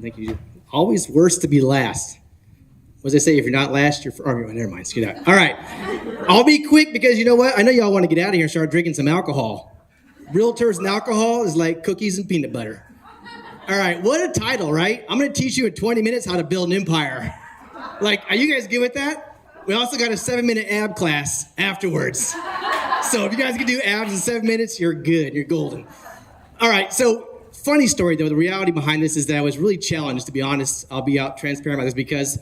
Thank you. Always worse to be last. What does they say? If you're not last, you're... Oh, never mind. Screw that. All right. I'll be quick because you know what? I know y'all want to get out of here and start drinking some alcohol. Realtors and alcohol is like cookies and peanut butter. All right. What a title, right? I'm going to teach you in 20 minutes how to build an empire. Like, are you guys good with that? We also got a 7-minute ab class afterwards. So if you guys can do abs in 7 minutes, you're good. You're golden. All right. So funny story, though. The reality behind this is that I was really challenged, to be honest. I'll be out transparent about this because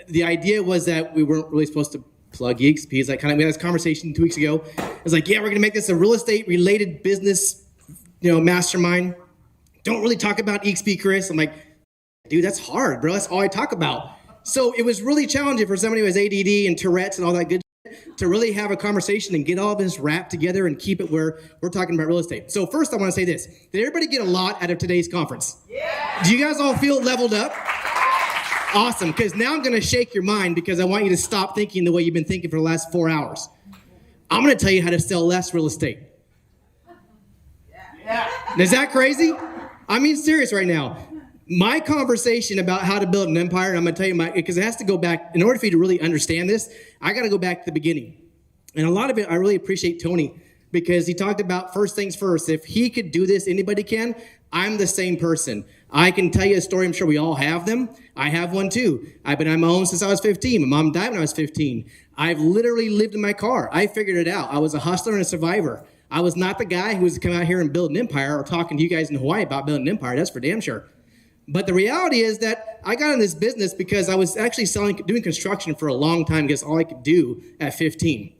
the idea was that we weren't really supposed to plug EXP. It's like we had this conversation 2 weeks ago. It's like, yeah, we're going to make this a real estate related business, mastermind. Don't really talk about EXP, Chris. I'm like, dude, that's hard, bro. That's all I talk about. So it was really challenging for somebody who has ADD and Tourette's and all that good shit to really have a conversation and get all of this wrapped together and keep it where we're talking about real estate. So first I want to say this. Did everybody get a lot out of today's conference? Yeah. Do you guys all feel leveled up? Awesome, because now I'm going to shake your mind because I want you to stop thinking the way you've been thinking for the last 4 hours. I'm going to tell you how to sell less real estate. Yeah. Is that crazy? I mean, serious right now. My conversation about how to build an empire, and I'm going to tell you because it has to go back, in order for you to really understand this, I got to go back to the beginning. And a lot of it, I really appreciate Tony because he talked about first things first. If he could do this, anybody can. I'm the same person. I can tell you a story. I'm sure we all have them. I have one too. I've been on my own since I was 15. My mom died when I was 15. I've literally lived in my car. I figured it out. I was a hustler and a survivor. I was not the guy who was coming out here and build an empire or talking to you guys in Hawaii about building an empire. That's for damn sure. But the reality is that I got in this business because I was actually doing construction for a long time because all I could do at 15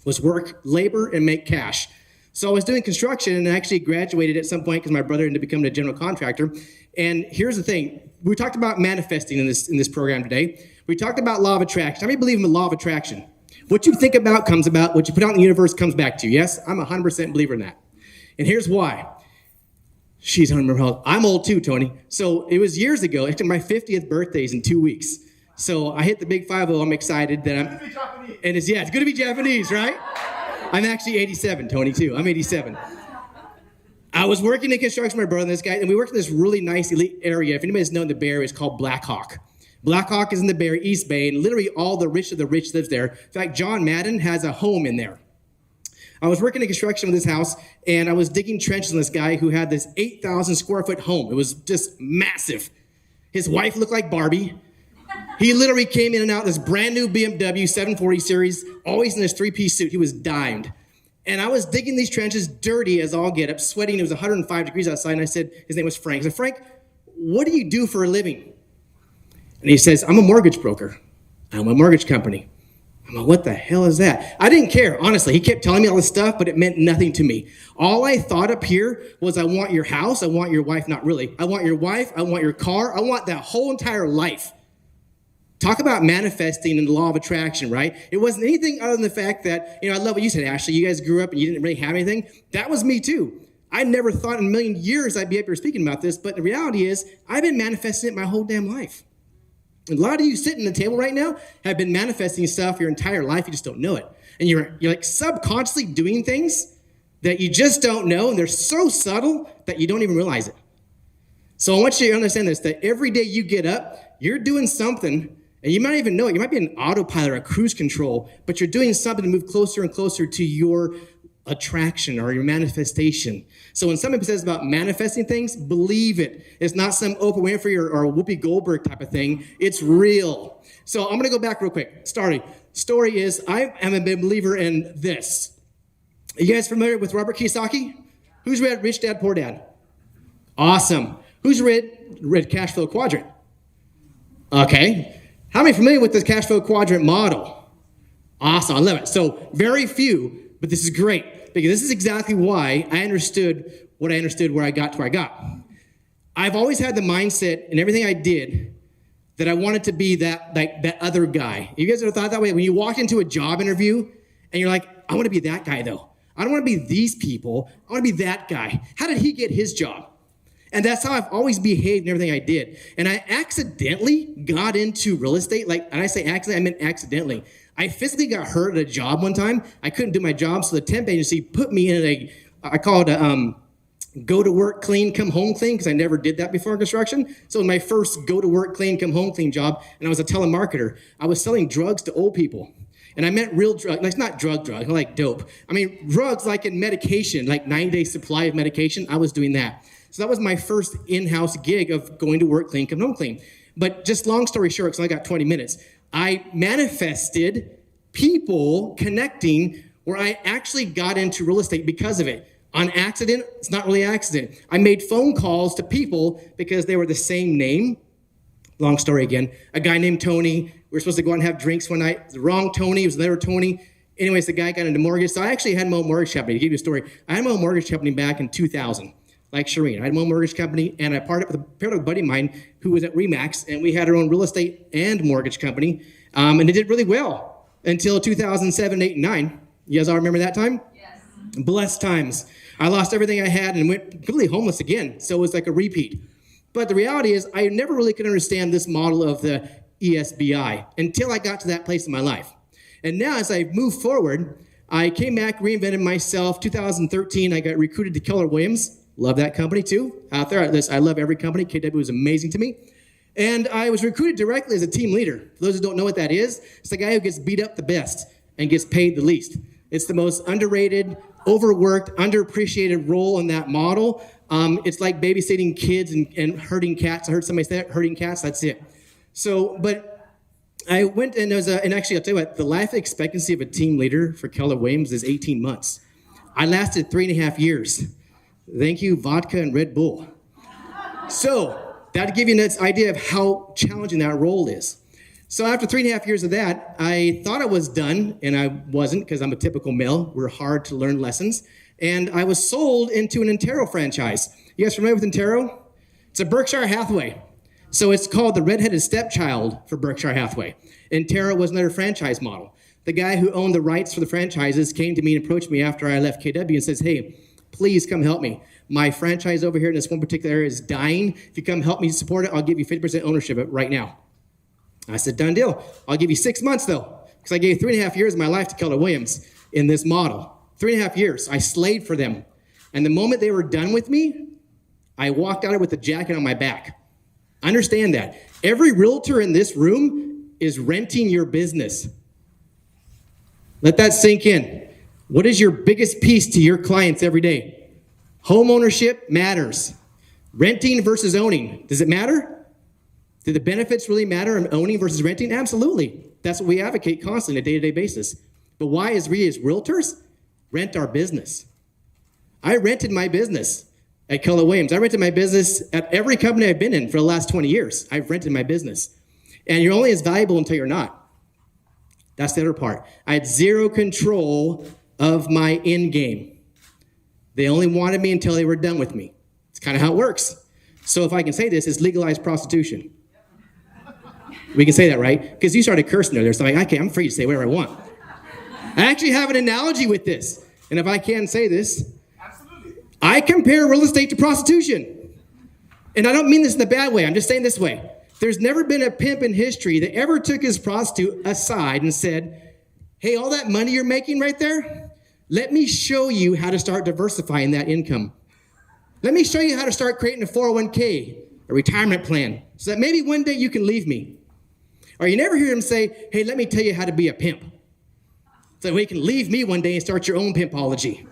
was work, labor, and make cash. So I was doing construction and I actually graduated at some point because my brother ended up becoming a general contractor. And here's the thing. We talked about manifesting in this program today. We talked about law of attraction. How many believe in the law of attraction? What you think about comes about. What you put out in the universe comes back to you. Yes, I'm 100% believer in that. And here's why. She's 100% old. I'm old too, Tony. So it was years ago. Actually, my 50th birthday is in 2 weeks. So I hit the big 50. I'm excited that I'm. And it's going to be Japanese, right? I'm actually 87, Tony, too. I'm 87. I was working in construction with my brother and this guy, and we worked in this really nice elite area. If anybody's known the Bay Area, it's called Black Hawk. Black Hawk is in the Bay Area, East Bay, and literally all the rich of the rich lives there. In fact, John Madden has a home in there. I was working in construction with this house, and I was digging trenches on this guy who had this 8,000 square foot home. It was just massive. His wife looked like Barbie. He literally came in and out in this brand new BMW 740 series, always in this 3-piece suit. He was dimed. And I was digging these trenches dirty as all get up, sweating. It was 105 degrees outside, and I said, his name was Frank. I said, Frank, what do you do for a living? And he says, I'm a mortgage broker. I'm a mortgage company. I'm like, what the hell is that? I didn't care, honestly. He kept telling me all this stuff, but it meant nothing to me. All I thought up here was I want your house. I want your wife. Not really. I want your wife. I want your car. I want that whole entire life. Talk about manifesting and the law of attraction, right? It wasn't anything other than the fact that, I love what you said, Ashley. You guys grew up and you didn't really have anything. That was me too. I never thought in a million years I'd be up here speaking about this, but the reality is I've been manifesting it my whole damn life. And a lot of you sitting at the table right now have been manifesting stuff your entire life. You just don't know it. And you're like subconsciously doing things that you just don't know, and they're so subtle that you don't even realize it. So I want you to understand this, that every day you get up, you're doing something. And you might even know it. You might be in autopilot or cruise control, but you're doing something to move closer and closer to your attraction or your manifestation. So when somebody says about manifesting things, believe it. It's not some Oprah Winfrey or Whoopi Goldberg type of thing. It's real. So I'm going to go back real quick. Story is I am a big believer in this. Are you guys familiar with Robert Kiyosaki? Who's read Rich Dad, Poor Dad? Awesome. Who's read Cashflow Quadrant? Okay. How many familiar with the Cashflow Quadrant model? Awesome, I love it. So very few, but this is great because this is exactly why I understood what I understood where I got to where I got. I've always had the mindset in everything I did that I wanted to be that other guy. You guys ever thought that way? When you walk into a job interview and you're like, I want to be that guy though. I don't want to be these people. I want to be that guy. How did he get his job? And that's how I've always behaved in everything I did. And I accidentally got into real estate. And I say accidentally, I meant accidentally. I physically got hurt at a job one time. I couldn't do my job, so the temp agency put me in I call it go to work clean, come home clean, because I never did that before in construction. So it was my first go to work clean, come home clean job, and I was a telemarketer. I was selling drugs to old people. And I meant real drugs, like not drug, like dope. I mean, drugs like in medication, like 9-day supply of medication. I was doing that. So that was my first in-house gig of going to work clean, come home clean. But just long story short, because I got 20 minutes, I manifested people connecting where I actually got into real estate because of it. On accident, it's not really accident. I made phone calls to people because they were the same name. Long story again. A guy named Tony. We were supposed to go out and have drinks one night. It was the wrong Tony. It was another Tony. Anyways, the guy got into mortgage. So I actually had my own mortgage company. To give you a story, I had my own mortgage company back in 2000. Like Shireen, I had my own mortgage company, and I paired up with a buddy of mine who was at Remax, and we had our own real estate and mortgage company, and it did really well until 2007, 8, and 9. You guys all remember that time? Yes. Blessed times. I lost everything I had and went completely homeless again, so it was like a repeat. But the reality is, I never really could understand this model of the ESBI until I got to that place in my life. And now, as I move forward, I came back, reinvented myself. 2013, I got recruited to Keller Williams. Love that company too. Out there, I love every company. KW was amazing to me. And I was recruited directly as a team leader. For those who don't know what that is, it's the guy who gets beat up the best and gets paid the least. It's the most underrated, overworked, underappreciated role in that model. It's like babysitting kids and herding cats. I heard somebody say that, herding cats, that's it. So, but I went and and actually I'll tell you what, the life expectancy of a team leader for Keller Williams is 18 months. I lasted 3.5 years. Thank you, vodka and Red Bull. So, that'll give you an idea of how challenging that role is. So after 3.5 years of that, I thought I was done, and I wasn't, because I'm a typical male. We're hard to learn lessons. And I was sold into an Intero franchise. You guys familiar with Intero? It's a Berkshire Hathaway. So it's called the redheaded stepchild for Berkshire Hathaway. Intero was another franchise model. The guy who owned the rights for the franchises came to me and approached me after I left KW and says, hey, please come help me. My franchise over here in this one particular area is dying. If you come help me support it, I'll give you 50% ownership of it right now. I said, done deal. I'll give you 6 months though, because I gave 3.5 years of my life to Keller Williams in this model. 3.5 years. I slaved for them. And the moment they were done with me, I walked out with a jacket on my back. Understand that. Every realtor in this room is renting your business. Let that sink in. What is your biggest piece to your clients every day? Home ownership matters. Renting versus owning. Does it matter? Do the benefits really matter in owning versus renting? Absolutely. That's what we advocate constantly on a day-to-day basis. But why, as we as realtors, rent our business? I rented my business at Keller Williams. I rented my business at every company I've been in for the last 20 years. I've rented my business. And you're only as valuable until you're not. That's the other part. I had zero control of my end game. They only wanted me until they were done with me. It's kind of how it works. So if I can say this, it's legalized prostitution. We can say that, right? Because you started cursing there. So I'm like, okay, I'm free to say whatever I want. I actually have an analogy with this. And if I can say this, absolutely. I compare real estate to prostitution. And I don't mean this in a bad way. I'm just saying this way. There's never been a pimp in history that ever took his prostitute aside and said, hey, all that money you're making right there, let me show you how to start diversifying that income. Let me show you how to start creating a 401k, a retirement plan, so that maybe one day you can leave me. Or you never hear him say, hey, let me tell you how to be a pimp, so we can leave me one day and start your own pimpology.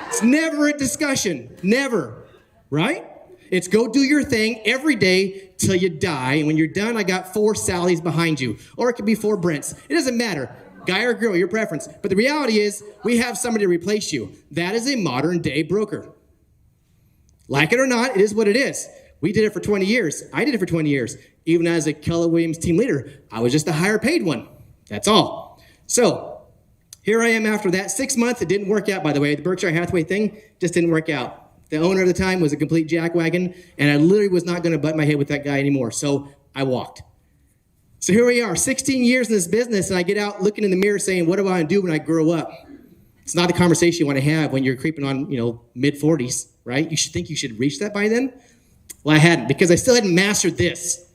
It's never a discussion, never, right? It's go do your thing every day till you die, and when you're done, I got 4 Sallys behind you, or it could be 4 Brents. It doesn't matter, guy or girl, your preference. But the reality is, we have somebody to replace you. That is a modern day broker. Like it or not, it is what it is. We did it for 20 years. I did it for 20 years. Even as a Keller Williams team leader, I was just a higher paid one. That's all. So here I am after that. 6 months, it didn't work out, by the way. The Berkshire Hathaway thing just didn't work out. The owner at the time was a complete jackwagon, and I literally was not going to butt my head with that guy anymore. So I walked. So here we are, 16 years in this business, and I get out looking in the mirror saying, what do I want to do when I grow up? It's not the conversation you want to have when you're creeping on, mid-40s, right? You should think you should reach that by then. Well, I hadn't, because I still hadn't mastered this.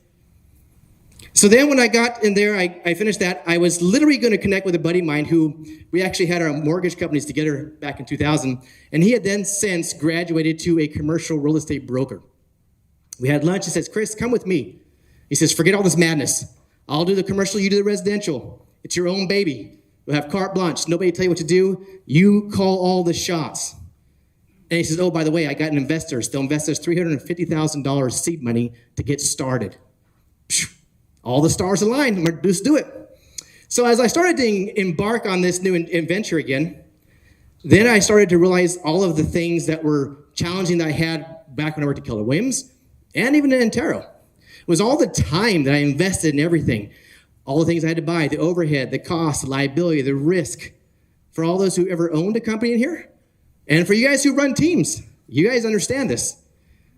So then when I got in there, I finished that. I was literally going to connect with a buddy of mine who we actually had our mortgage companies together back in 2000. And he had then since graduated to a commercial real estate broker. We had lunch. He says, Chris, come with me. He says, forget all this madness. I'll do the commercial, you do the residential. It's your own baby. We'll have carte blanche. Nobody tell you what to do. You call all the shots. And he says, oh, by the way, I got an investors. They'll invest us $350,000 seed money to get started. All the stars aligned. Let's do it. So as I started to embark on this new adventure again, then I started to realize all of the things that were challenging that I had back when I worked at Keller Williams and even in Intero. It was all the time that I invested in everything. All the things I had to buy, the overhead, the cost, the liability, the risk. For all those who ever owned a company in here, and for you guys who run teams, you guys understand this.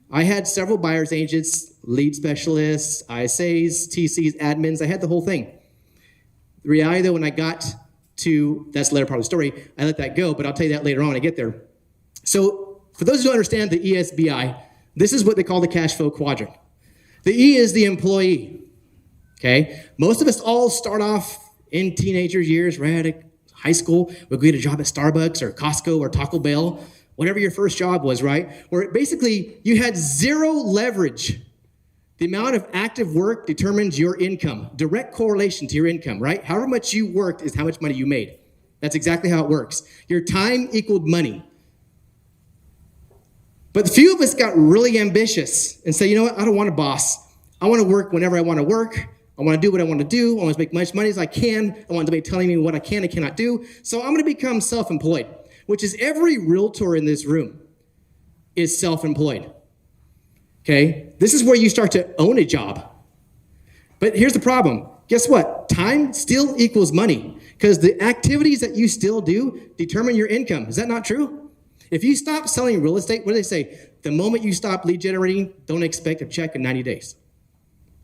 I had several buyer's agents, lead specialists, ISAs, TCs, admins. I had the whole thing. The reality, though, when I got to, that's the later part of the story, I let that go, but I'll tell you that later on when I get there. So for those who don't understand the ESBI, this is what they call the Cashflow Quadrant. The E is the employee, okay? Most of us all start off in teenager years, right at high school. We'll get a job at Starbucks or Costco or Taco Bell, whatever your first job was, right? Where basically you had zero leverage. The amount of active work determines your income. Direct correlation to your income, right? However much you worked is how much money you made. That's exactly how it works. Your time equaled money. But a few of us got really ambitious and say, you know what? I don't want a boss. I want to work whenever I want to work. I want to do what I want to do. I want to make as much money as I can. I want somebody telling me what I can and cannot do. So I'm going to become self-employed, which is every realtor in this room is self-employed. Okay? This is where you start to own a job. But here's the problem. Guess what? Time still equals money because the activities that you still do determine your income. Is that not true? If you stop selling real estate, what do they say? The moment you stop lead generating, don't expect a check in 90 days.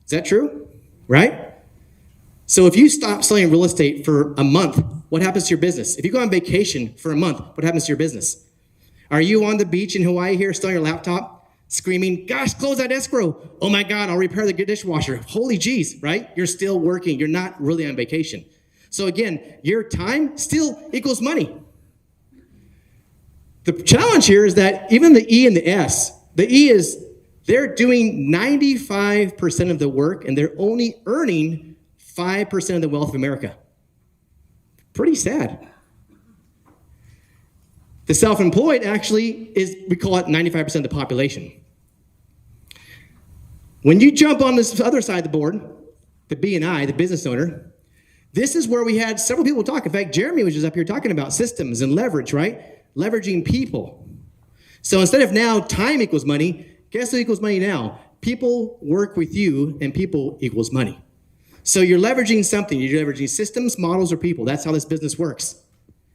Is that true? Right? So if you stop selling real estate for a month, what happens to your business? If you go on vacation for a month, what happens to your business? Are you on the beach in Hawaii here, still on your laptop, screaming, gosh, close that escrow. Oh my God, I'll repair the dishwasher. Holy geez, right? You're still working. You're not really on vacation. So again, your time still equals money. The challenge here is that even the E and the S, the E is they're doing 95% of the work and they're only earning 5% of the wealth of America. Pretty sad. The self-employed actually is, we call it 95% of the population. When you jump on this other side of the board, the B and I, the business owner, this is where we had several people talk. In fact, Jeremy was just up here talking about systems and leverage, right? Leveraging people. So instead of now time equals money, guess who equals money now? People work with you and people equals money. So you're leveraging something. You're leveraging systems, models, or people. That's how this business works.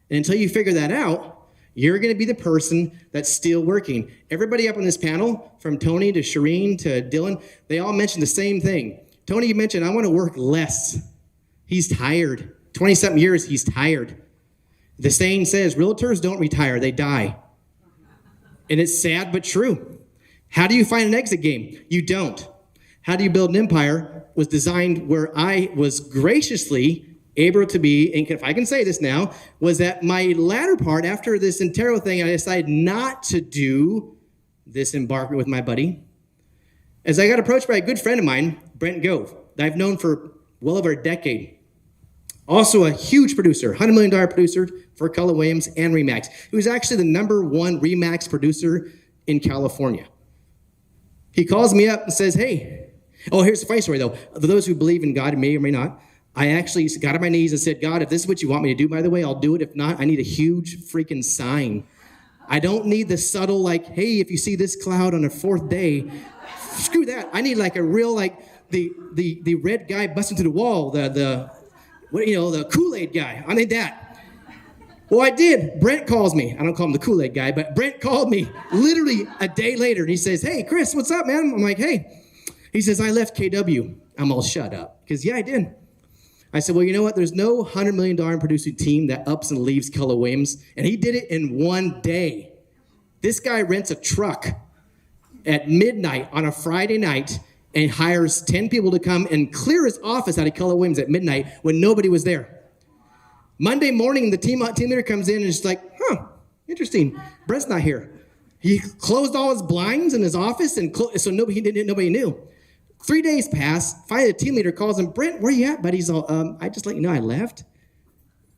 And until you figure that out, you're going to be the person that's still working. Everybody up on this panel, from Tony to Shireen to Dylan, they all mentioned the same thing. Tony, you mentioned, I want to work less. He's tired. 20-something years, he's tired. The saying says, realtors don't retire, they die. And it's sad but true. How do you find an exit game? You don't. How do you build an empire was designed where I was graciously able to be, and if I can say this now, was that my latter part, after this Intero thing, I decided not to do this embarkment with my buddy. As I got approached by a good friend of mine, Brent Gove, that I've known for well over a decade. Also a huge producer, $100 million producer for Keller Williams and RE/MAX. He was actually the #1 RE/MAX producer in California. He calls me up and says, hey, oh, here's the funny story though. For those who believe in God, may or may not, I actually got on my knees and said, God, if this is what you want me to do, by the way, I'll do it. If not, I need a huge freaking sign. I don't need the subtle, like, hey, if you see this cloud on the 4th day, screw that. I need like a real, like, the red guy busting through the wall, the Kool-Aid guy. I need that. Well, I did. Brent calls me. I don't call him the Kool-Aid guy, but Brent called me literally a day later, and he says, hey, Chris, what's up, man? I'm like, hey. He says, I left KW. I'm all shut up. Because, yeah, I did. I said, well, you know what? There's no $100 million producing team that ups and leaves Keller Williams, and he did it in one day. This guy rents a truck at midnight on a Friday night and hires 10 people to come and clear his office out of Keller Williams at midnight when nobody was there. Monday morning, the team leader comes in and is like, interesting, Brent's not here. He closed all his blinds in his office, and so nobody knew. 3 days pass. Finally, the team leader calls him, Brent, where you at, buddy? He's all, I just let you know I left.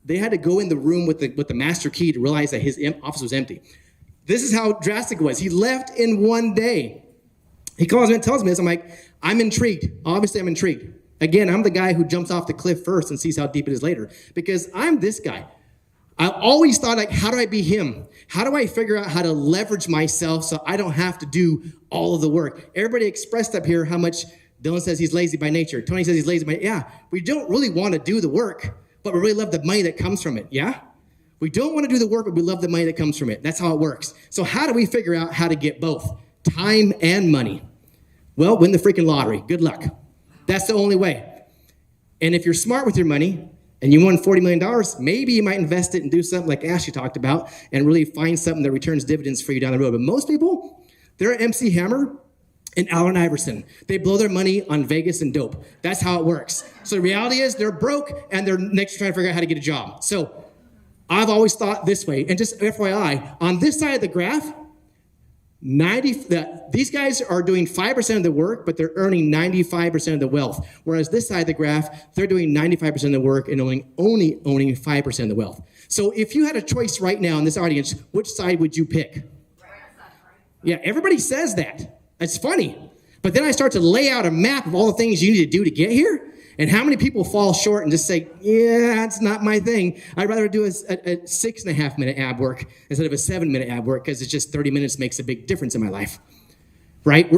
They had to go in the room with the master key to realize that his office was empty. This is how drastic it was. He left in 1 day. He calls me and tells me this. I'm like, I'm intrigued. Obviously, I'm intrigued. Again, I'm the guy who jumps off the cliff first and sees how deep it is later, because I'm this guy. I always thought, like, how do I be him? How do I figure out how to leverage myself so I don't have to do all of the work? Everybody expressed up here how much Dylan says he's lazy by nature. Tony says he's lazy by nature. Yeah, we don't really want to do the work, but we really love the money that comes from it, yeah? We don't want to do the work, but we love the money that comes from it. That's how it works. So how do we figure out how to get both? Time and money. Well, win the freaking lottery. Good luck. That's the only way. And if you're smart with your money and you won $40 million, maybe you might invest it and do something like Ashley talked about and really find something that returns dividends for you down the road. But most people, they're MC Hammer and Allen Iverson. They blow their money on Vegas and dope. That's how it works. So the reality is they're broke and they're next trying to figure out how to get a job. So I've always thought this way. And just FYI, on this side of the graph, these guys are doing 5% of the work, but they're earning 95% of the wealth. Whereas this side of the graph, they're doing 95% of the work and only owning 5% of the wealth. So if you had a choice right now in this audience, which side would you pick? Yeah, everybody says that. It's funny. But then I start to lay out a map of all the things you need to do to get here. And how many people fall short and just say, yeah, it's not my thing. I'd rather do a 6.5 minute ab work instead of a 7-minute ab work, because it's just 30 minutes makes a big difference in my life, right?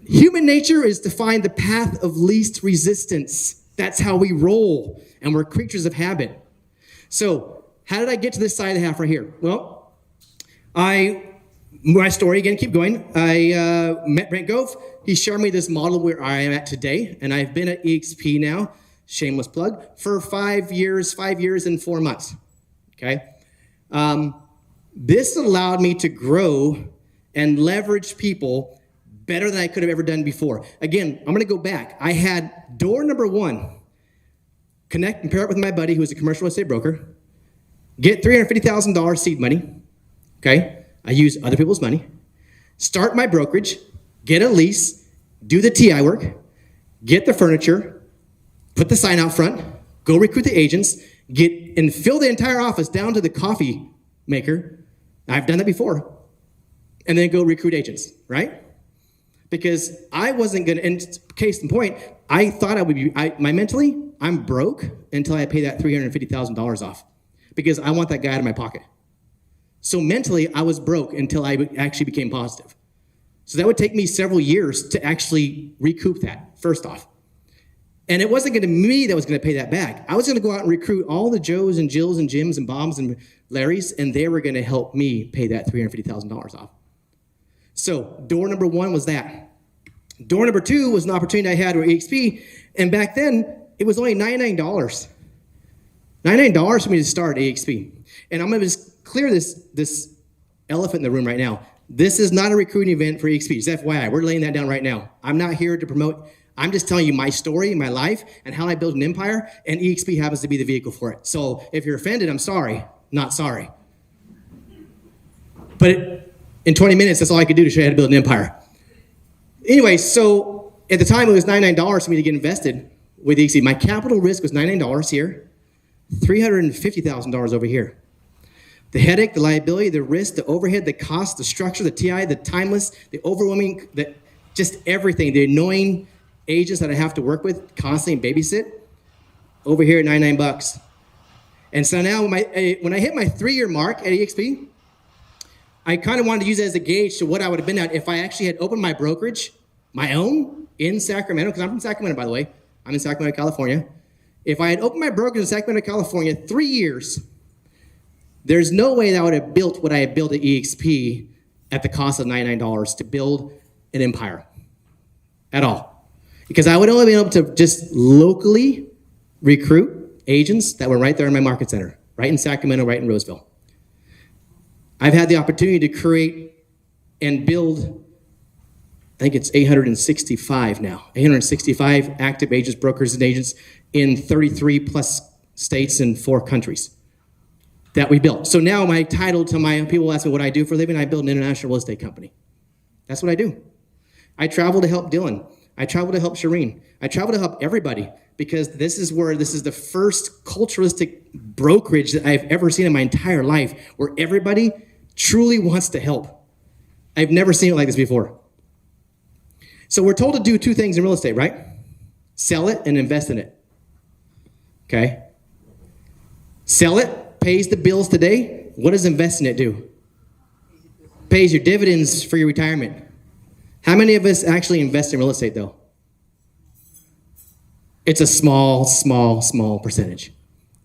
Human nature is to find the path of least resistance. That's how we roll, and we're creatures of habit. So how did I get to this side of the half right here? Well, my story again, keep going. I met Brent Gove. He showed me this model where I am at today, and I've been at EXP now, shameless plug, for 5 years and 4 months, okay? This allowed me to grow and leverage people better than I could have ever done before. Again, I'm gonna go back. I had door number one, connect and pair up with my buddy who was a commercial real estate broker, get $350,000 seed money, okay? I use other people's money, start my brokerage, get a lease, do the TI work, get the furniture, put the sign out front, go recruit the agents, get and fill the entire office down to the coffee maker. I've done that before. And then go recruit agents, right? Because I wasn't gonna, and case in point, I thought I would be, mentally, I'm broke until I pay that $350,000 off, because I want that guy out of my pocket. So mentally, I was broke until I actually became positive. So that would take me several years to actually recoup that, first off. And it wasn't going to be me that was going to pay that back. I was going to go out and recruit all the Joes and Jills and Jims and Bombs and Larrys, and they were going to help me pay that $350,000 off. So door number one was that. Door number two was an opportunity I had with EXP, and back then, it was only $99. $99 for me to start EXP. And I'm going to just clear this elephant in the room right now. This is not a recruiting event for EXP. Just FYI, we're laying that down right now. I'm not here to promote. I'm just telling you my story, my life, and how I built an empire, and EXP happens to be the vehicle for it. So if you're offended, I'm sorry, not sorry. But in 20 minutes, that's all I could do to show you how to build an empire. Anyway, so at the time, it was $99 for me to get invested with EXP. My capital risk was $99 here, $350,000 over here. The headache, the liability, the risk, the overhead, the cost, the structure, the TI, the timeless, the overwhelming, just everything, the annoying agents that I have to work with constantly and babysit, over here at $99. And so now when I hit my 3-year mark at EXP, I kind of wanted to use it as a gauge to what I would have been at if I actually had opened my brokerage, my own, in Sacramento, because I'm from Sacramento, by the way. I'm in Sacramento, California. If I had opened my brokerage in Sacramento, California, 3 years, there's no way that I would have built what I had built at EXP at the cost of $99 to build an empire at all. Because I would only be able to just locally recruit agents that were right there in my market center, right in Sacramento, right in Roseville. I've had the opportunity to create and build I think it's 865 now. 865 active agents, brokers, and agents in 33 plus states and 4 countries that we built. So now my title to my people ask me what I do for a living. I build an international real estate company. That's what I do. I travel to help Dylan. I travel to help Shireen. I travel to help everybody because this is the first culturalistic brokerage that I've ever seen in my entire life where everybody truly wants to help. I've never seen it like this before. So we're told to do 2 things in real estate, right? Sell it and invest in it. Okay? Sell it, pays the bills today. What does investing it do? Pays your dividends for your retirement. How many of us actually invest in real estate though? It's a small percentage.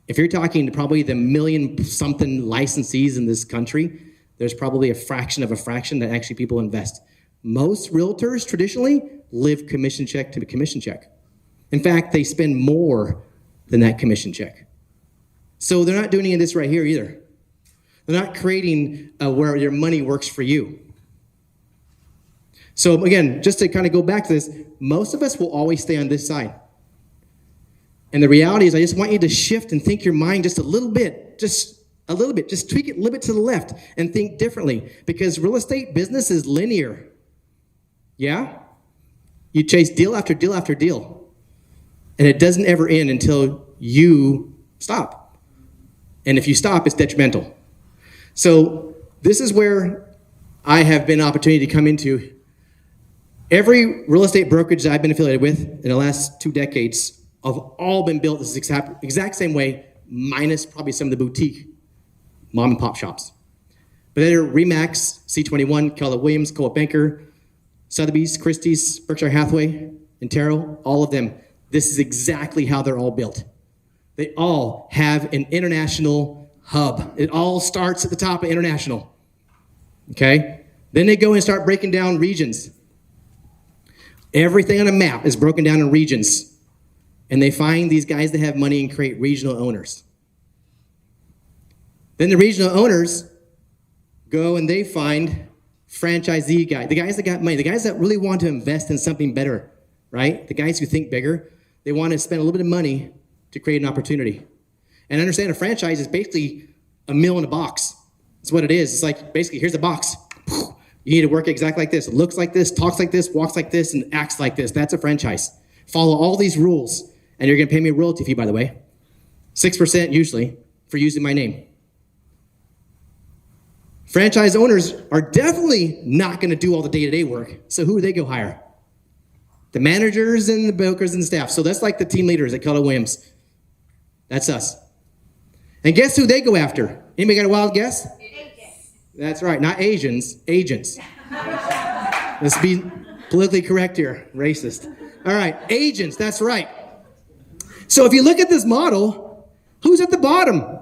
If you're talking to probably the million something licensees in this country, there's probably a fraction of a fraction that actually people invest. Most realtors traditionally live commission check to commission check. In fact, they spend more than that commission check. So they're not doing any of this right here either. They're not creating where your money works for you. So again, just to kind of go back to this, most of us will always stay on this side. And the reality is I just want you to shift and think your mind just a little bit, just tweak it a little bit to the left and think differently because real estate business is linear. Yeah? You chase deal after deal after deal. And it doesn't ever end until you stop. And if you stop, it's detrimental. So this is where I have been an opportunity to come into. Every real estate brokerage that I've been affiliated with in the last 2 decades have all been built this exact same way, minus probably some of the boutique mom and pop shops. But they're Remax, C21, Keller Williams, Coldwell Banker, Sotheby's, Christie's, Berkshire Hathaway, Intero, all of them. This is exactly how they're all built. They all have an international hub. It all starts at the top of international. Okay? Then they go and start breaking down regions. Everything on a map is broken down in regions. And they find these guys that have money and create regional owners. Then the regional owners go and they find franchisee guys, the guys that got money, the guys that really want to invest in something better, right? The guys who think bigger, they want to spend a little bit of money to create an opportunity. And understand a franchise is basically a meal in a box. That's what it is. It's like basically here's a box. You need to work exactly like this. It looks like this, talks like this, walks like this, and acts like this. That's a franchise. Follow all these rules, and you're going to pay me a royalty fee, by the way. 6% usually for using my name. Franchise owners are definitely not going to do all the day-to-day work. So who do they go hire? The managers and the brokers and staff. So that's like the team leaders at Keller Williams. That's us. And guess who they go after? Anybody got a wild guess? Agents. That's right, not Asians, agents. Let's be politically correct here, racist. All right, agents, that's right. So if you look at this model, who's at the bottom?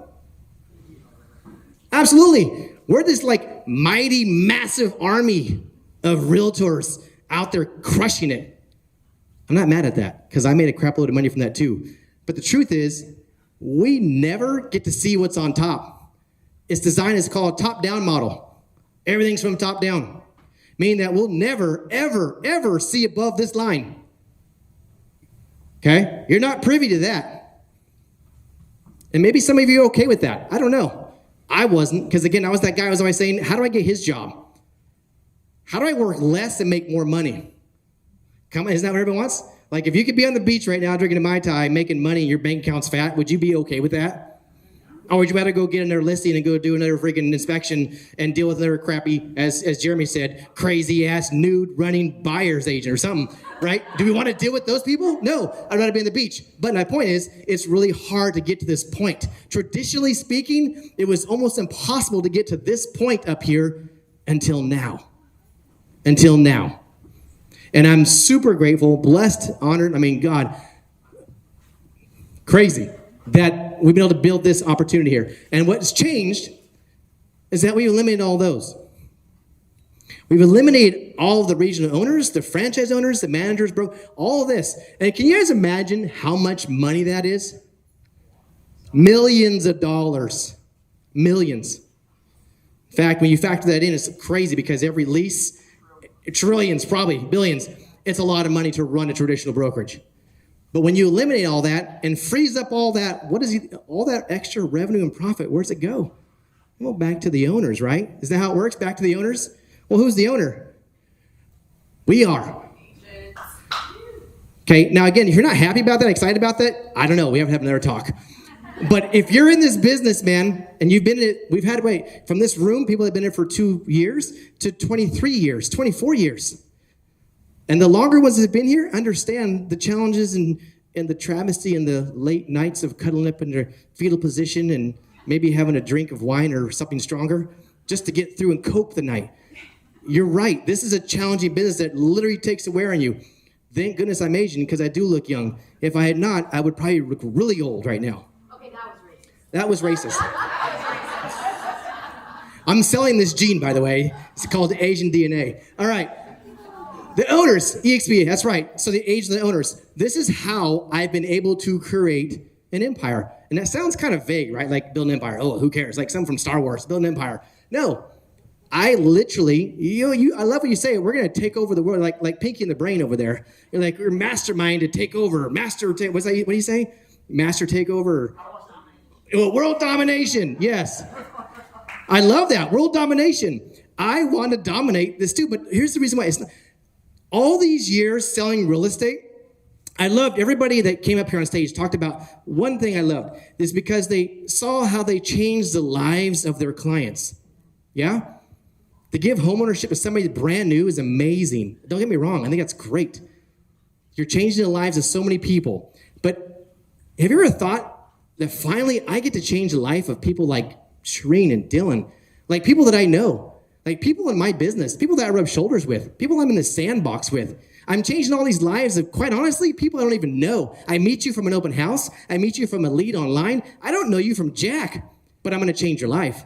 Absolutely. We're this like mighty, massive army of realtors out there crushing it. I'm not mad at that because I made a crap load of money from that too. But the truth is, we never get to see what's on top. It's designed as called a top-down model. Everything's from top down, meaning that we'll never, ever, ever see above this line. Okay? You're not privy to that. And maybe some of you are okay with that. I don't know. I wasn't, because again, I was that guy who was always saying, how do I get his job? How do I work less and make more money? Come on, isn't that what everyone wants? Like if you could be on the beach right now drinking a Mai Tai, making money and your bank account's fat, would you be okay with that? Or would you rather go get another listing and go do another freaking inspection and deal with another crappy, as Jeremy said, crazy ass nude running buyer's agent or something, right? Do we want to deal with those people? No, I'd rather be on the beach. But my point is, it's really hard to get to this point. Traditionally speaking, it was almost impossible to get to this point up here until now. Until now. And I'm super grateful, blessed, honored, God, crazy that we've been able to build this opportunity here. And what's changed is that we eliminated all those. We've eliminated all of the regional owners, the franchise owners, the managers, all of this. And can you guys imagine how much money that is? Millions of dollars. Millions. In fact, when you factor that in, it's crazy because every lease, trillions, probably billions. It's a lot of money to run a traditional brokerage. But when you eliminate all that and freeze up all that, all that extra revenue and profit, where's it go? Well, back to the owners, right? Is that how it works? Back to the owners? Well, who's the owner? We are. Okay, now again, if you're not happy about that, excited about that, I don't know. We have to have another talk. But if you're in this business, man, and you've been in it, we've had, from this room, people have been in it for 2 years to 23 years, 24 years. And the longer ones that have been here understand the challenges and the travesty and the late nights of cuddling up in their fetal position and maybe having a drink of wine or something stronger just to get through and cope the night. You're right. This is a challenging business that literally takes a wear on you. Thank goodness I'm Asian because I do look young. If I had not, I would probably look really old right now. Okay, that was racist. I'm selling this gene, by the way. It's called Asian DNA. All right. The owners, EXP, that's right. So the age of the owners. This is how I've been able to create an empire. And that sounds kind of vague, right? Like build an empire. Oh, who cares? Like some from Star Wars, build an empire. No. I literally, I love what you say. We're going to take over the world, like Pinky and the Brain over there. You're like, we're mastermind to take over. What do you say? Master takeover. World domination. Yes. I love that. World domination. I want to dominate this too. But here's the reason why. It's not, all these years selling real estate, I loved everybody that came up here on stage talked about one thing I loved is because they saw how they changed the lives of their clients. Yeah? To give homeownership to somebody brand new is amazing. Don't get me wrong. I think that's great. You're changing the lives of so many people. But have you ever thought that finally I get to change the life of people like Shereen and Dylan, like people that I know, like people in my business, people that I rub shoulders with, people I'm in the sandbox with. I'm changing all these lives of, quite honestly, people I don't even know. I meet you from an open house. I meet you from a lead online. I don't know you from Jack, but I'm going to change your life.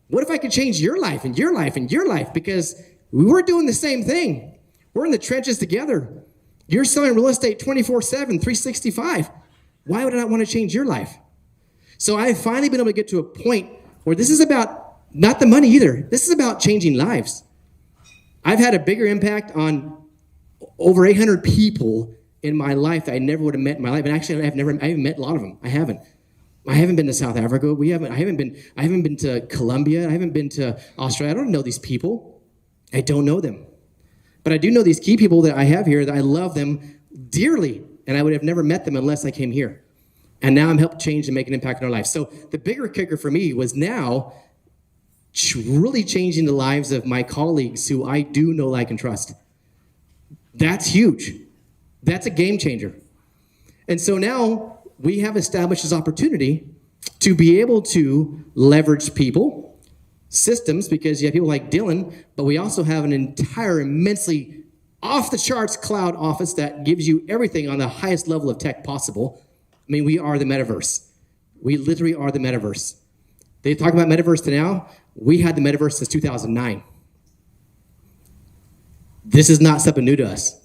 What if I could change your life and your life and your life? Because we're doing the same thing. We're in the trenches together. You're selling real estate 24/7, 365. Why would I not want to change your life? So I've finally been able to get to a point where this is about not the money either. This is about changing lives. I've had a bigger impact on over 800 people in my life that I never would have met in my life. And actually, I haven't met a lot of them. I haven't been to South Africa. I haven't been to Colombia. I haven't been to Australia. I don't know these people. I don't know them. But I do know these key people that I have here that I love them dearly. And I would have never met them unless I came here. And now I'm helping change and make an impact in our life. So the bigger kicker for me was now really changing the lives of my colleagues who I do know, like, and trust. That's huge. That's a game changer. And so now we have established this opportunity to be able to leverage people, systems, because you have people like Dylan, but we also have an entire immensely off-the-charts cloud office that gives you everything on the highest level of tech possible. I mean, we are the metaverse. We literally are the metaverse. They talk about metaverse to now. We had the metaverse since 2009. This is not something new to us.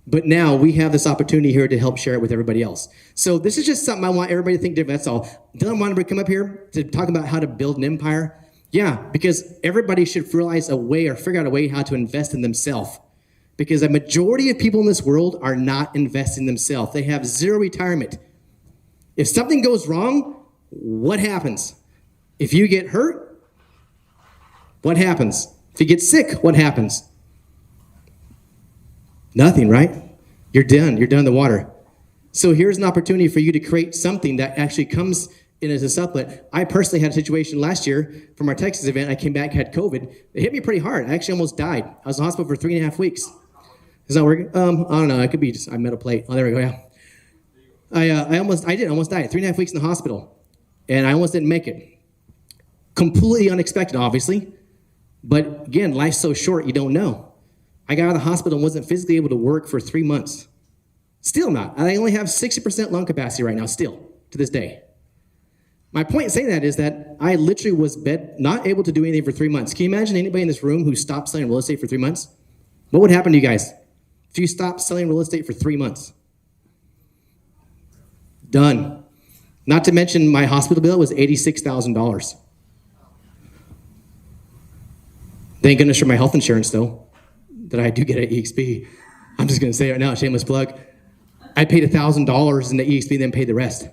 But now we have this opportunity here to help share it with everybody else. So this is just something I want everybody to think different. That's all. Dylan wanted to come up here to talk about how to build an empire. Yeah, because everybody should realize a way or figure out a way how to invest in themselves. Because a majority of people in this world are not investing in themselves. They have zero retirement. If something goes wrong, what happens? If you get hurt, what happens? If you get sick, what happens? Nothing, right? You're done. You're done in the water. So here's an opportunity for you to create something that actually comes in as a supplement. I personally had a situation last year from our Texas event. I came back, had COVID. It hit me pretty hard. I actually almost died. I was in the hospital for 3.5 weeks. Is that working? I don't know. It could be just I metal plate. Oh, there we go. Yeah. I almost died. 3.5 weeks in the hospital, and I almost didn't make it. Completely unexpected, obviously, but again, life's so short. You don't know. I got out of the hospital and wasn't physically able to work for 3 months. Still not. I only have 60% lung capacity right now. Still to this day. My point in saying that is that I literally was not able to do anything for 3 months. Can you imagine anybody in this room who stopped selling real estate for 3 months? What would happen to you guys if you stopped selling real estate for 3 months? Done. Not to mention my hospital bill was $86,000. Thank goodness for my health insurance, though. that I do get at EXP. I'm just going to say it right now, shameless plug. I paid $1,000 in the EXP, then paid the rest.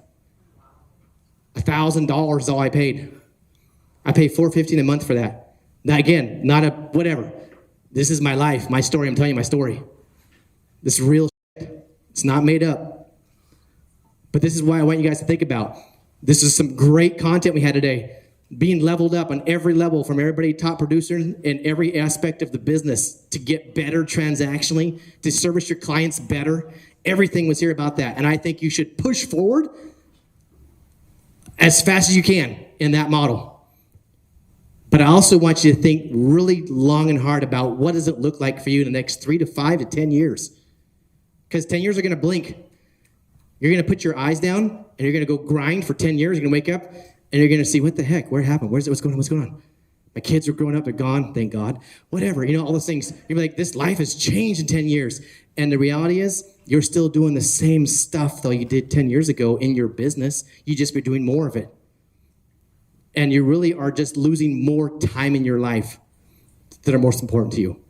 $1,000 is all I paid. I paid $450 a month for that. Now again, not a whatever. This is my life, my story. I'm telling you my story. This is real shit. It's not made up. But this is why I want you guys to think about. This is some great content we had today. Being leveled up on every level from everybody, top producers in every aspect of the business to get better transactionally, to service your clients better. Everything was here about that. And I think you should push forward as fast as you can in that model. But I also want you to think really long and hard about what does it look like for you in the next 3 to 5 to 10 years. Because 10 years are going to blink. You're going to put your eyes down and you're going to go grind for 10 years. You're going to wake up and you're going to see, what the heck? Where happened? Where's it? What's going on? What's going on? My kids are growing up. They're gone. Thank God. Whatever. All those things. You're like, this life has changed in 10 years. And the reality is you're still doing the same stuff though you did 10 years ago in your business. You just be doing more of it. And you really are just losing more time in your life that are most important to you.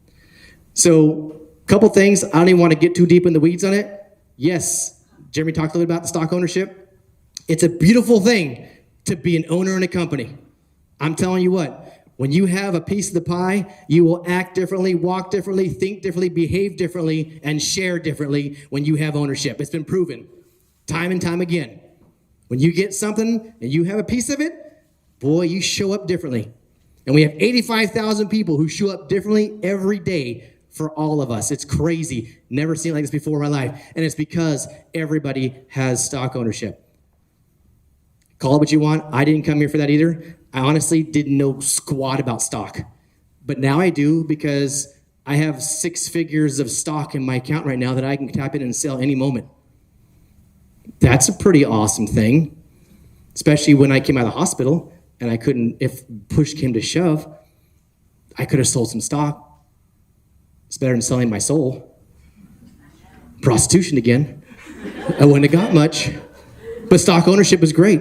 So a couple things. I don't even want to get too deep in the weeds on it. Yes, Jeremy talked a little bit about the stock ownership. It's a beautiful thing to be an owner in a company. I'm telling you what, when you have a piece of the pie, you will act differently, walk differently, think differently, behave differently, and share differently when you have ownership. It's been proven time and time again. When you get something and you have a piece of it, boy, you show up differently. And we have 85,000 people who show up differently every day for all of us. It's crazy. Never seen it like this before in my life. And it's because everybody has stock ownership. Call it what you want. I didn't come here for that either. I honestly didn't know squat about stock. But now I do because I have 6 figures of stock in my account right now that I can tap in and sell any moment. That's a pretty awesome thing. Especially when I came out of the hospital and I couldn't, if push came to shove, I could have sold some stock. It's better than selling my soul. Prostitution again. I wouldn't have got much. But stock ownership is great.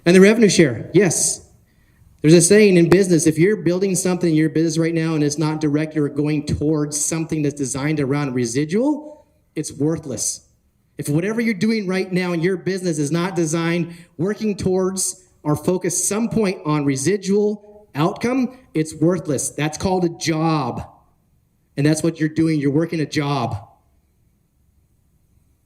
And the revenue share, yes. There's a saying in business, if you're building something in your business right now and it's not directed or going towards something that's designed around residual, it's worthless. If whatever you're doing right now in your business is not designed working towards or focused some point on residual outcome, it's worthless. That's called a job. And that's what you're doing. You're working a job.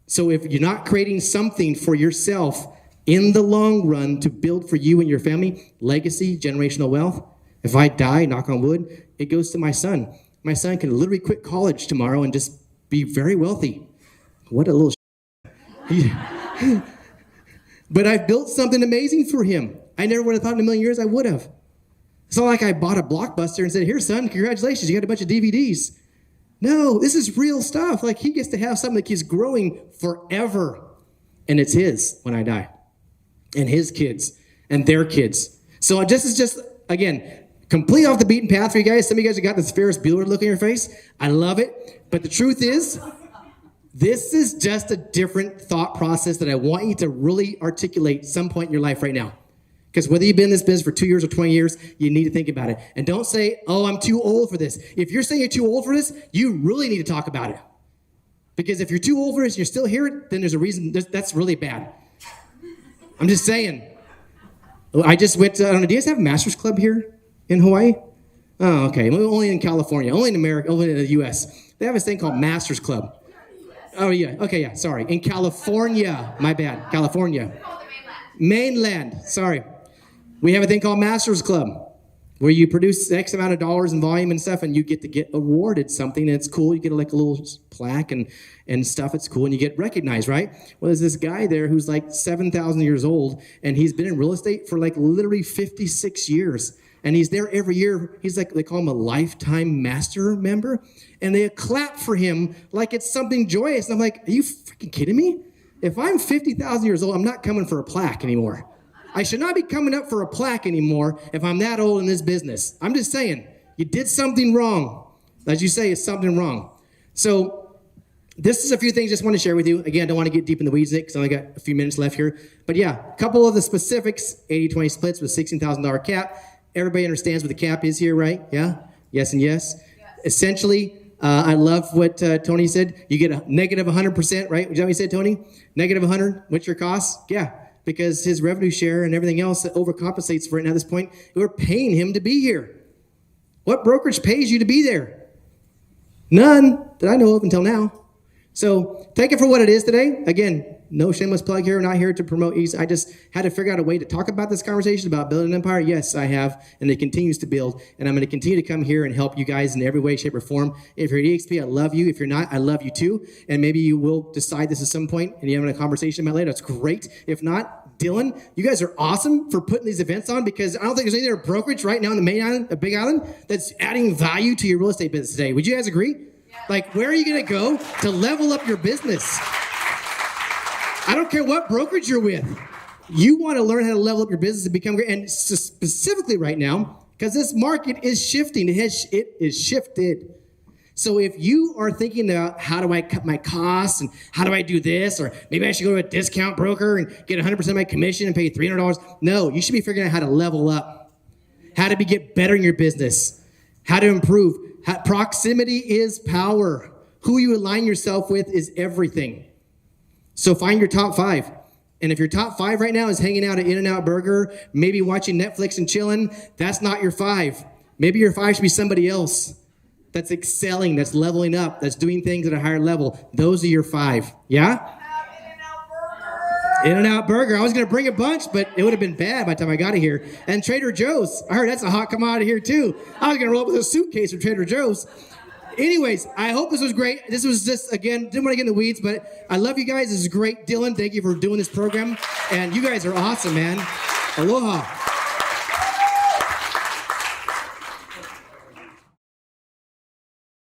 So if you're not creating something for yourself in the long run to build for you and your family, legacy, generational wealth, if I die, knock on wood, it goes to my son. My son can literally quit college tomorrow and just be very wealthy. What a little But I've built something amazing for him. I never would have thought in a million years I would have. It's not like I bought a Blockbuster and said, here, son, congratulations, you got a bunch of DVDs. No, this is real stuff. Like, he gets to have something that keeps growing forever. And it's his when I die. And his kids. And their kids. So this is just, again, complete off the beaten path for you guys. Some of you guys have got this Ferris Bueller look on your face. I love it. But the truth is, this is just a different thought process that I want you to really articulate some point in your life right now. Because whether you've been in this business for 2 years or 20 years, you need to think about it. And don't say, oh, I'm too old for this. If you're saying you're too old for this, you really need to talk about it. Because if you're too old for this and you're still here, then there's a reason. That's really bad. I'm just saying. I just went to, I don't know, do you guys have a Masters Club here in Hawaii? Oh, okay. Only in California. Only in America. Only in the U.S. They have this thing called Masters Club. Oh, yeah. Okay, yeah. Sorry. In California. My bad. California. Mainland. Sorry. We have a thing called Masters Club where you produce X amount of dollars in volume and stuff and you get awarded something and it's cool. You get like a little plaque and stuff. It's cool and you get recognized, right? Well, there's this guy there who's like 7,000 years old and he's been in real estate for like literally 56 years. And he's there every year. He's like, they call him a lifetime master member. And they clap for him like it's something joyous. And I'm like, are you freaking kidding me? If I'm 50,000 years old, I'm not coming for a plaque anymore. I should not be coming up for a plaque anymore if I'm that old in this business. I'm just saying, you did something wrong. As you say, it's something wrong. So this is a few things I just want to share with you. Again, I don't want to get deep in the weeds because I only got a few minutes left here. But yeah, a couple of the specifics, 80-20 splits with $16,000 cap. Everybody understands what the cap is here, right? Yeah? Yes and yes. Essentially, I love what Tony said. You get a negative 100%, right? Is that what you said, Tony? Negative 100. What's your cost? Yeah, because his revenue share and everything else that overcompensates for it now at this point, we're paying him to be here. What brokerage pays you to be there? None that I know of until now. So take it for what it is today. Again, no shameless plug here. We're not here to promote EAST. I just had to figure out a way to talk about this conversation about building an empire. Yes, I have, and it continues to build. And I'm going to continue to come here and help you guys in every way, shape, or form. If you're at EXP, I love you. If you're not, I love you too. And maybe you will decide this at some point and you're having a conversation about it later. That's great. If not, Dylan, you guys are awesome for putting these events on, because I don't think there's any other brokerage right now in the main island, a big island, that's adding value to your real estate business today. Would you guys agree? Yeah. Like, where are you going to go to level up your business? I don't care what brokerage you're with. You want to learn how to level up your business and become great. And specifically right now, because this market is shifting. It is shifted. So if you are thinking about how do I cut my costs and how do I do this, or maybe I should go to a discount broker and get 100% of my commission and pay $300. No, you should be figuring out how to level up, how to get better in your business, how to improve. Proximity is power. Who you align yourself with is everything. So find your top 5. And if your top 5 right now is hanging out at In-N-Out Burger, maybe watching Netflix and chilling, that's not your 5. Maybe your 5 should be somebody else that's excelling, that's leveling up, that's doing things at a higher level. Those are your 5. Yeah? In-N-Out Burger. I was going to bring a bunch, but it would have been bad by the time I got here. And Trader Joe's. I heard that's a hot commodity here too. I was going to roll up with a suitcase from Trader Joe's. Anyways, I hope this was great. This was just, again, didn't want to get in the weeds, but I love you guys. This is great. Dylan, thank you for doing this program. And you guys are awesome, man. Aloha.